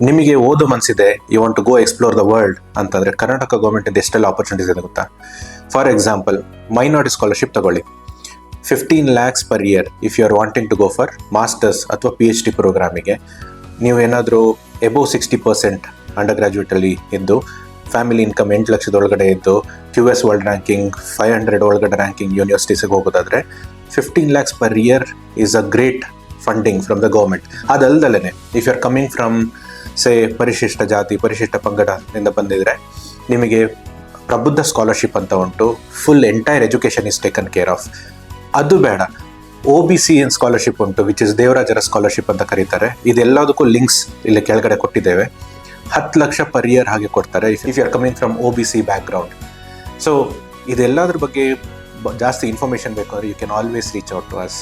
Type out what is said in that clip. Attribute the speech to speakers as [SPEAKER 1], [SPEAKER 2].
[SPEAKER 1] ನಿಮಗೆ ಓದು ಮನಸ್ಸಿದೆ, you want to go explore the world ಅಂತಂದ್ರೆ ಕರ್ನಾಟಕ ಗೌರ್ಮೆಂಟ್ ಎಷ್ಟೆಲ್ಲ ಆಪರ್ಚುನಿಟೀಸ್ ಇದೆ ಗೊತ್ತಾ? ಫಾರ್ ಎಕ್ಸಾಂಪಲ್, ಮೈನಾರಿಟಿ ಸ್ಕಾಲರ್ಶಿಪ್ ತಗೊಳ್ಳಿ. 15 lakhs per year if you are wanting to go for masters ಅಥವಾ PhD ಪ್ರೋಗ್ರಾಮಿಗೆ. ನೀವು ಏನಾದರೂ ಎಬೋವ್ 60% ಅಂಡರ್ ಗ್ರಾಜ್ಯುಯೇಟಲ್ಲಿ ಇದ್ದು, ಫ್ಯಾಮಿಲಿ ಇನ್ಕಮ್ 8 ಲಕ್ಷದ ಒಳಗಡೆ ಇದ್ದು, QS ವರ್ಲ್ಡ್ ರ್ಯಾಂಕಿಂಗ್ 500 ಒಳಗಡೆ ರ್ಯಾಂಕಿಂಗ್ ಯೂನಿವರ್ಸಿಟೀಸ್ಗೆ ಹೋಗೋದಾದರೆ 15 lakhs per year is a great funding from the government. ಅದಲ್ದಲೇ if you are coming from ಪರಿಶಿಷ್ಟ ಜಾತಿ, ಪರಿಶಿಷ್ಟ ಪಂಗಡದಿಂದ ಬಂದಿದ್ರೆ ನಿಮಗೆ ಪ್ರಬುದ್ಧ ಸ್ಕಾಲರ್ಶಿಪ್ ಅಂತ ಉಂಟು. Full entire education is taken care of. ಅದು ಬೇಡ, OBC ಸ್ಕಾಲರ್ಶಿಪ್ ಉಂಟು, ವಿಚ್ ಇಸ್ ದೇವರಾಜರ ಸ್ಕಾಲರ್ಶಿಪ್ ಅಂತ ಕರೀತಾರೆ. ಇದೆಲ್ಲದಕ್ಕೂ ಲಿಂಕ್ಸ್ ಇಲ್ಲಿ ಕೆಳಗಡೆ ಕೊಟ್ಟಿದ್ದೇವೆ. 10 ಲಕ್ಷ ಪರ್ ಇಯರ್ ಹಾಗೆ ಕೊಡ್ತಾರೆ if you are coming from OBC background. So ಇದೆಲ್ಲದ್ರ ಬಗ್ಗೆ ಜಾಸ್ತಿ ಇನ್ಫಾರ್ಮೇಷನ್ ಬೇಕು ಅಂದರೆ you can always reach out to us.